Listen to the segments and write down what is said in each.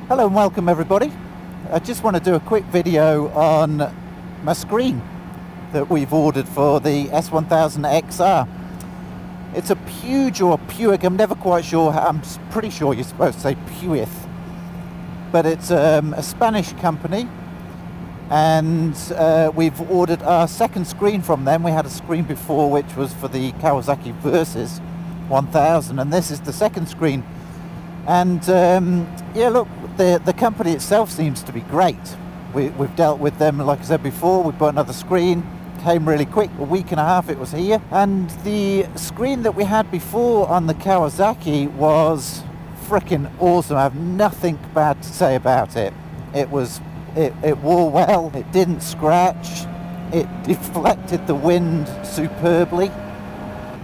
Hello and welcome everybody. I just want to do a quick video on my screen that we've ordered for the S1000xr. It's a Puig or Puig, I'm never quite sure, I'm pretty sure you're supposed to say Puig. But it's a Spanish company, and we've ordered our second screen from them. We had a screen before which was for the Kawasaki Versys 1000, and this is the second screen. And yeah, look, the company itself seems to be great. We've dealt with them, like I said before. We bought another screen, came really quick, a week and a half it was here. And the screen that we had before on the Kawasaki was freaking awesome. I have nothing bad to say about it. It wore well, it didn't scratch, it deflected the wind superbly,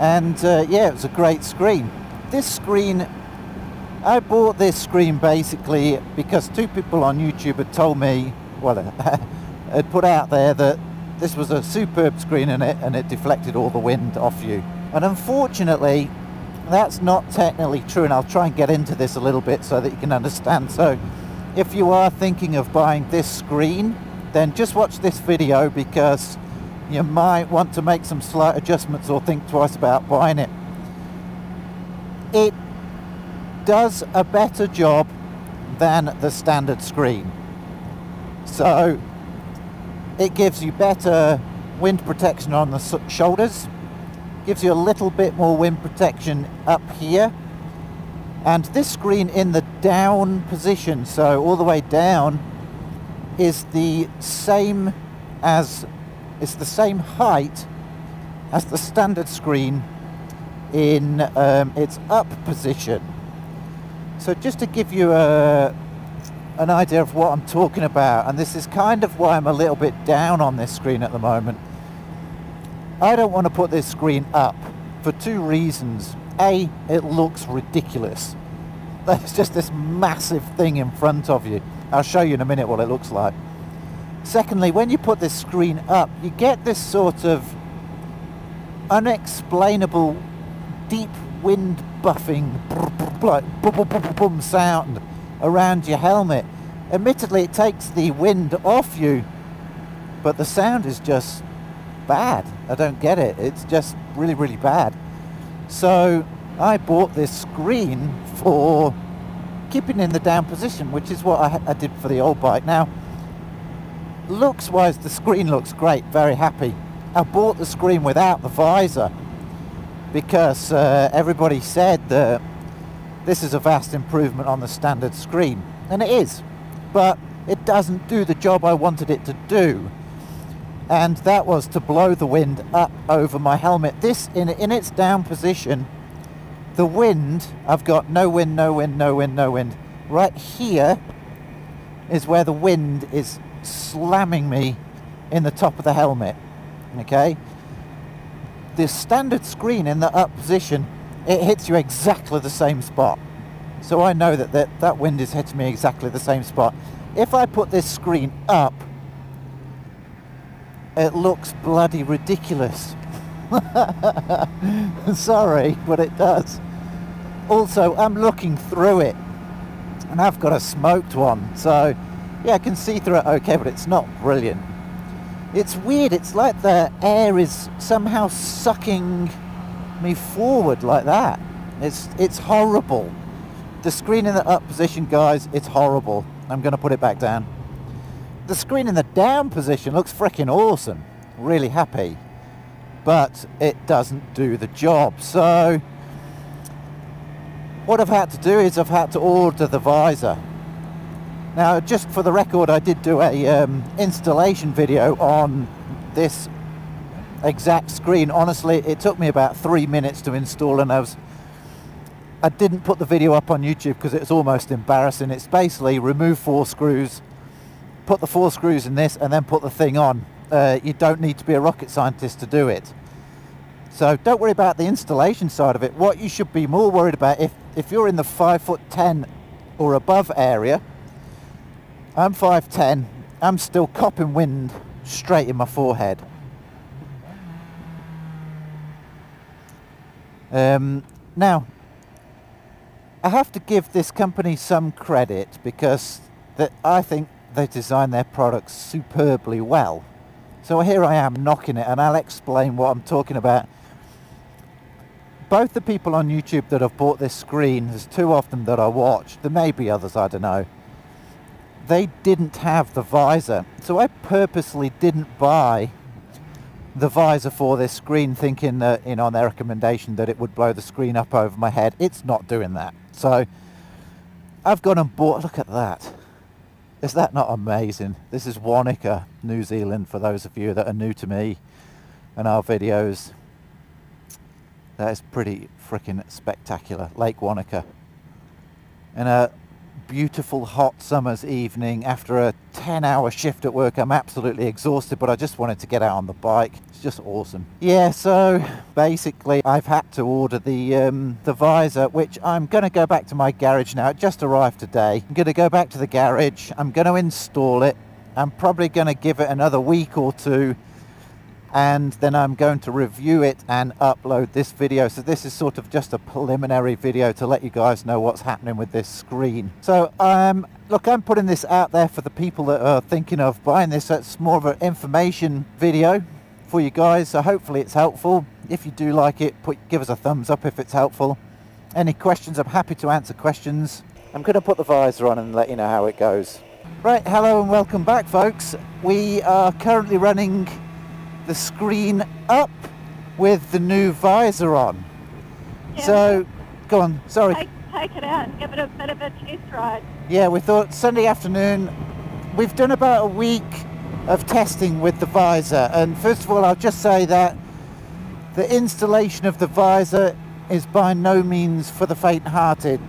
and yeah, it was a great screen. This screen, I bought this screen basically because two people on YouTube had told me, well, had put out there that this was a superb screen and it deflected all the wind off you. And unfortunately, that's not technically true, and I'll try and get into this a little bit so that you can understand. So if you are thinking of buying this screen, then just watch this video, because you might want to make some slight adjustments or think twice about buying it. It does a better job than the standard screen. So it gives you better wind protection on the shoulders, gives you a little bit more wind protection up here, and this screen in the down position, so all the way down, is the same as, it's the same height as the standard screen in its up position. So just to give you an idea of what I'm talking about, and this is kind of why I'm a little bit down on this screen at the moment. I don't want to put this screen up for two reasons. A, it looks ridiculous. There's just this massive thing in front of you. I'll show you in a minute what it looks like. Secondly, when you put this screen up, you get this sort of unexplainable deep wind buffing, like boom, boom, boom, boom, boom sound around your helmet. Admittedly, it takes the wind off you, but the sound is just bad. I don't get it. It's just really, really bad. So I bought this screen for keeping in the down position, which is what I did for the old bike. Now, looks wise, the screen looks great, very happy. I bought the screen without the visor because everybody said that this is a vast improvement on the standard screen, and it is, but it doesn't do the job I wanted it to do, and that was to blow the wind up over my helmet. This, in its down position, the wind, I've got no wind, no wind, no wind, no wind. Right here is where the wind is slamming me in the top of the helmet, okay? The standard screen in the up position, it hits you exactly the same spot. So I know that wind is hitting me exactly the same spot. If I put this screen up, it looks bloody ridiculous. Sorry, but it does. Also, I'm looking through it, and I've got a smoked one, so yeah, I can see through it okay, but it's not brilliant. It's weird, it's like the air is somehow sucking me forward like that. It's horrible. The screen in the up position, guys, it's horrible. I'm going to put it back down. The screen in the down position looks freaking awesome. Really happy. But it doesn't do the job. So what I've had to do is I've had to order the visor. Now, just for the record, I did do a installation video on this exact screen. Honestly, it took me about 3 minutes to install, and I didn't put the video up on YouTube because it's almost embarrassing. It's basically remove 4 screws, put the 4 screws in this, and then put the thing on. You don't need to be a rocket scientist to do it. So don't worry about the installation side of it. What you should be more worried about, if you're in the 5'10" or above area, I'm 5'10", I'm still copping wind straight in my forehead. Now, I have to give this company some credit because I think they design their products superbly well. So here I am knocking it, and I'll explain what I'm talking about. Both the people on YouTube that have bought this screen, there's two of them that I watched, there may be others, I don't know, they didn't have the visor. So I purposely didn't buy the visor for this screen thinking that, on their recommendation, that it would blow the screen up over my head. It's not doing that. So I've gone and bought, look at that. Is that not amazing? This is Wanaka, New Zealand, for those of you that are new to me and our videos. That is pretty freaking spectacular. Lake Wanaka. And a beautiful hot summer's evening after a 10-hour shift at work. I'm absolutely exhausted, but I just wanted to get out on the bike. It's just awesome. Yeah, so basically I've had to order the visor, which I'm going to go back to my garage now. It just arrived today. I'm going to go back to the garage. I'm going to install it. I'm probably going to give it another week or two, and then I'm going to review it and upload this video. So this is sort of just a preliminary video to let you guys know what's happening with this screen. So look, I'm putting this out there for the people that are thinking of buying this. It's more of an information video for you guys, so hopefully it's helpful. If you do like it, give us a thumbs up if it's helpful. Any questions, I'm happy to answer questions. I'm going to put the visor on and let you know how it goes. Right, hello and welcome back, folks. We are currently running the screen up with the new visor on. Yeah, so go on, sorry. Take it out and give it a bit of a test ride. Yeah, we thought Sunday afternoon. We've done about a week of testing with the visor, and first of all I'll just say that the installation of the visor is by no means for the faint-hearted.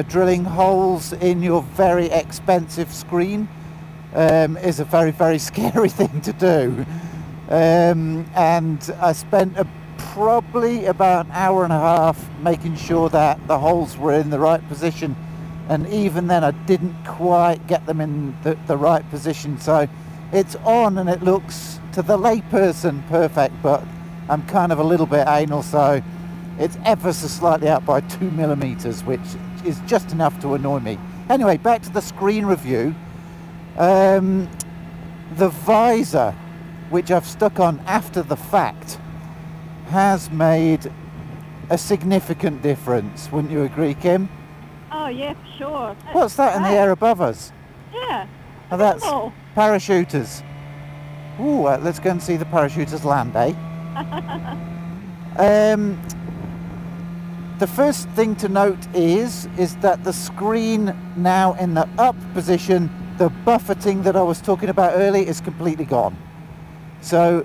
Drilling holes in your very expensive screen is a very, very scary thing to do. And I spent probably about an hour and a half making sure that the holes were in the right position, and even then I didn't quite get them in the right position. So it's on and it looks to the layperson perfect, but I'm kind of a little bit anal, so it's ever so slightly out by 2 millimeters, which is just enough to annoy me. Anyway, back to the screen review. The visor, which I've stuck on after the fact, has made a significant difference. Wouldn't you agree, Kim? Oh yeah, for sure. What's that in the air above us? Yeah. Oh, that's parachutists. Ooh, let's go and see the parachutists land, eh? The first thing to note is that the screen now in the up position, the buffeting that I was talking about earlier, is completely gone. So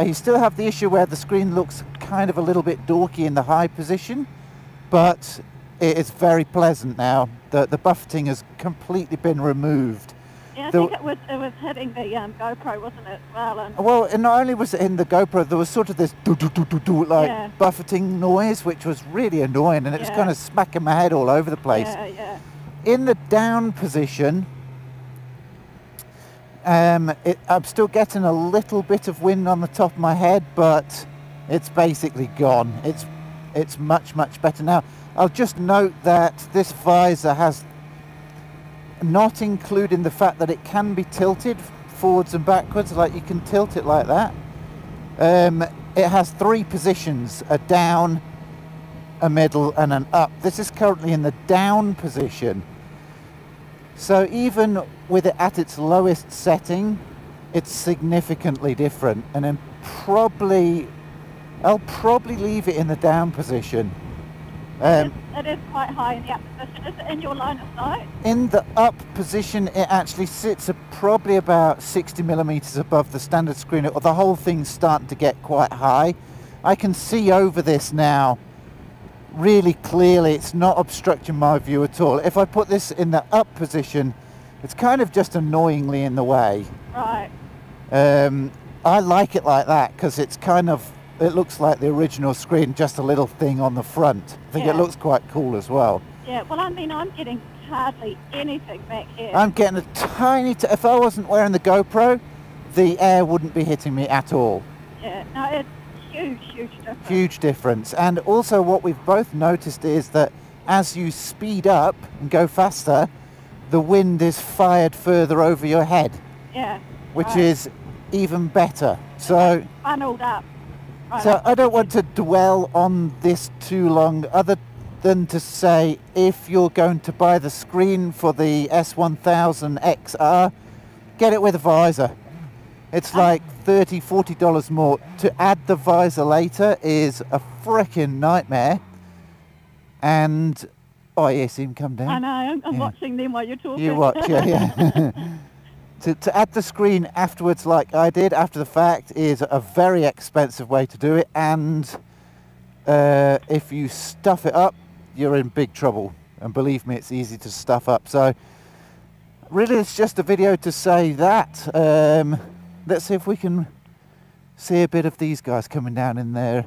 you still have the issue where the screen looks kind of a little bit dorky in the high position, but it is very pleasant now. The buffeting has completely been removed. Yeah, I think it was hitting the GoPro, wasn't it? Well, and not only was it in the GoPro, there was sort of this do-do-do-do-do like buffeting noise, which was really annoying, and it was kind of smacking my head all over the place. Yeah. In the down position, I'm still getting a little bit of wind on the top of my head, but it's basically gone. It's much, much better now. I'll just note that this visor has, not including the fact that it can be tilted forwards and backwards, like you can tilt it like that. It has 3 positions, a down, a middle and an up. This is currently in the down position. So even with it at its lowest setting, it's significantly different, and then I'll probably leave it in the down position. It is quite high in the up position. Is it in your line of sight? In the up position, it actually sits at probably about 60 millimeters above the standard screen. The whole thing's starting to get quite high. I can see over this now really clearly. It's not obstructing my view at all. If I put this in the up position, it's kind of just annoyingly in the way. Right. I like it like that because it's kind of, it looks like the original screen, just a little thing on the front. I think it looks quite cool as well. Yeah, well, I mean, I'm getting hardly anything back here. I'm getting a tiny, if I wasn't wearing the GoPro, the air wouldn't be hitting me at all. Yeah, no, it's huge difference. Huge difference. And also what we've both noticed is that as you speed up and go faster, the wind is fired further over your head, Yeah. which right. is even better. So, Funneled up. Right so up. I don't want to dwell on this too long, other than to say, if you're going to buy the screen for the S1000xr, get it with a visor. It's like $30, $40 more. To add the visor later is a frickin' nightmare. And, oh yeah, see him come down. I know, I'm Yeah. watching them while you're talking. You watch, yeah. To add the screen afterwards, like I did after the fact, is a very expensive way to do it. And if you stuff it up, you're in big trouble. And believe me, it's easy to stuff up. So really, it's just a video to say that. Let's see if we can see a bit of these guys coming down in there.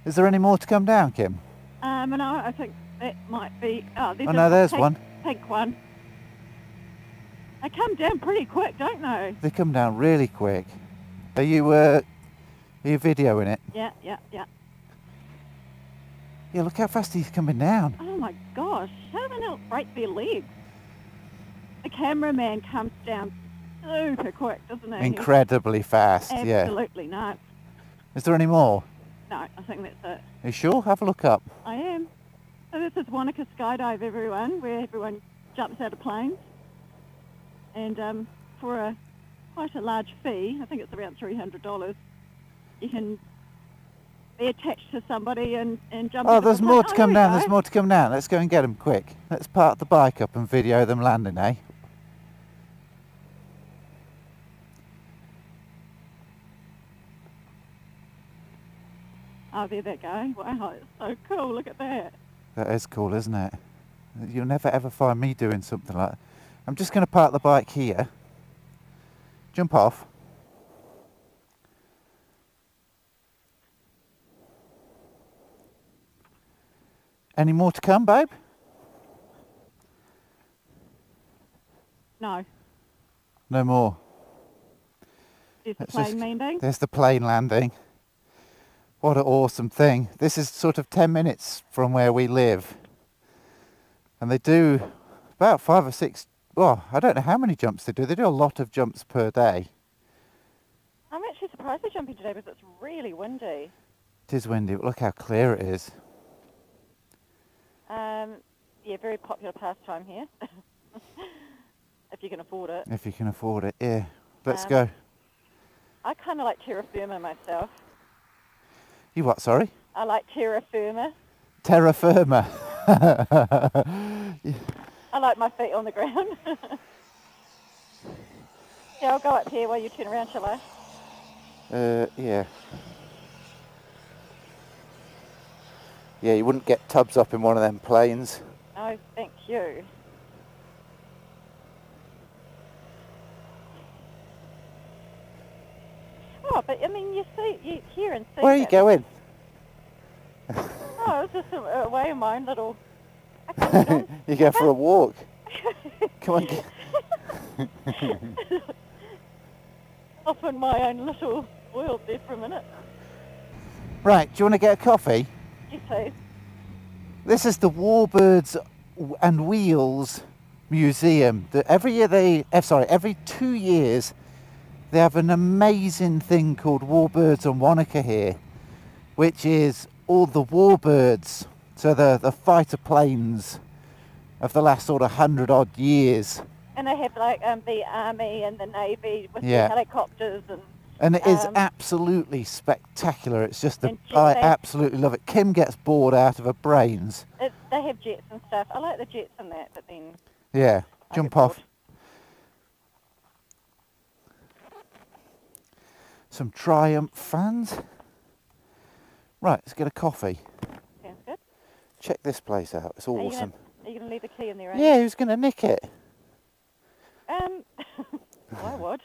Is there any more to come down, Kim? No, I think that might be... Oh, no, there's one. Pink one. They come down pretty quick, don't they? They come down really quick. Are you videoing it? Yeah. Yeah, look how fast he's coming down. Oh my gosh, how do they not break their legs? The cameraman comes down super quick, doesn't he? Incredibly fast, yeah. Absolutely nuts. Is there any more? No, I think that's it. Are you sure? Have a look up. I am. So this is Wanaka Skydive, everyone, where everyone jumps out of planes. And for quite a large fee, I think it's around $300, you can be attached to somebody and jump. Oh, there's more to come down. There There's more to come down. Let's go and get them quick. Let's park the bike up and video them landing, eh? Oh, there they go. Wow, it's so cool. Look at that. That is cool, isn't it? You'll never ever find me doing something like that. I'm just going to park the bike here. Jump off. Any more to come, babe? No. No more. There's the Let's plane just- landing. There's the plane landing. What an awesome thing. This is sort of 10 minutes from where we live. And they do about 5 or 6, well, I don't know how many jumps they do. They do a lot of jumps per day. I'm actually surprised they're jumping today because it's really windy. It is windy, but look how clear it is. Yeah, very popular pastime here. If you can afford it. If you can afford it, yeah. Let's Um, go. I kind of like terra firma myself. You what, sorry? I like terra firma. Terra firma. I like my feet on the ground. Yeah, I'll go up here while you turn around, shall I? Yeah. Yeah, you wouldn't get tubs up in one of them planes. No, thank you. Oh, but I mean, you hear and see. Where are you that. going? Oh, it's just a way of my own little... I can't get on. You go for a walk. Come on. Off in my own little world there for a minute. Right, do you want to get a coffee? You too. This is the Warbirds and Wheels Museum. Every 2 years they have an amazing thing called Warbirds on Wanaka here, which is all the warbirds, so the fighter planes of the last sort of 100 odd years. And they have like the army and the navy with Yeah. the helicopters and... And it is absolutely spectacular. It's just, And I jet- absolutely love it. Kim gets bored out of her brains. They have jets and stuff. I like the jets and that, but then... Yeah, I jump get bored. off. Some Triumph fans. Right, let's get a coffee. Sounds good. Check this place out. It's awesome. Are you going to leave the key in there? Yeah, who's going to nick it? I would.